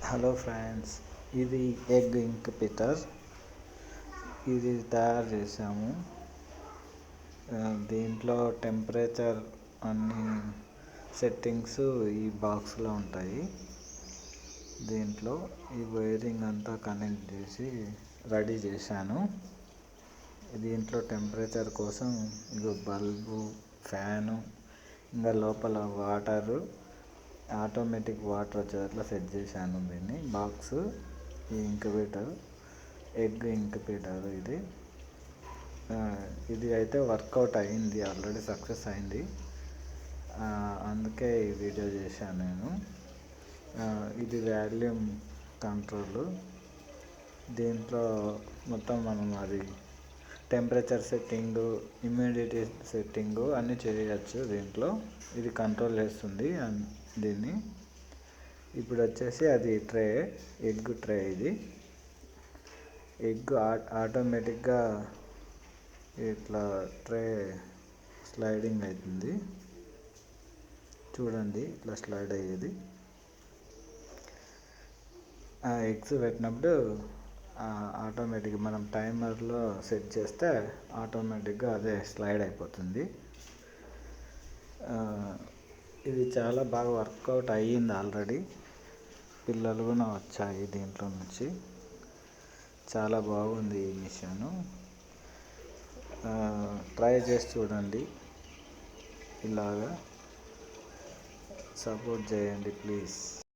Hello friends, ఇది egg incubator. ఇది తయారు చేసాము. దీంట్లో టెంపరేచర్ అన్ని సెట్టింగ్స్ ఈ బాక్స్లో ఉంటాయి. దీంట్లో ఈ వైరింగ్ అంతా కనెక్ట్ చేసి రెడీ చేశాను. దీంట్లో టెంపరేచర్ కోసం ఇది బల్బు, ఫ్యాను, ఇంకా లోపల వాటరు, ఆటోమేటిక్ వాటర్ వచ్చేటట్లా సెట్ చేశాను. దీన్ని బాక్స్ ఈ ఇంక్యుబేటర్, ఎగ్ ఇంక్యుబేటర్ ఇది అయితే వర్కౌట్ అయింది, ఆల్రెడీ సక్సెస్ అయింది. అందుకే ఈ వీడియో చేశాను నేను. ఇది వాల్యూమ్ కంట్రోల్. దీంట్లో మొత్తం మనం అది టెంపరేచర్ సెట్టింగు, హ్యూమిడిటీ సెట్టింగు అన్నీ చేయవచ్చు. దీంట్లో ఇది కంట్రోల్ చేస్తుంది దీన్ని. ఇప్పుడు వచ్చేసి అది ట్రే, ఎగ్ ట్రే. ఇది ఎగ్ ఆటోమేటిక్గా ఇట్లా ట్రే స్లైడింగ్ అవుతుంది. చూడండి, ఇట్లా స్లైడ్ అయ్యేది. ఎగ్స్ పెట్టినప్పుడు ఆటోమేటిక్గా మనం టైమర్లో సెట్ చేస్తే ఆటోమేటిక్గా అదే స్లైడ్ అయిపోతుంది. ఇది చాలా బాగా వర్కౌట్ అయ్యింది ఆల్రెడీ. పిల్లలు కూడా వచ్చాయి దీంట్లో నుంచి. చాలా బాగుంది ఈ మిషను. ట్రై చేసి చూడండి. ఇలాగా సపోర్ట్ చేయండి ప్లీజ్.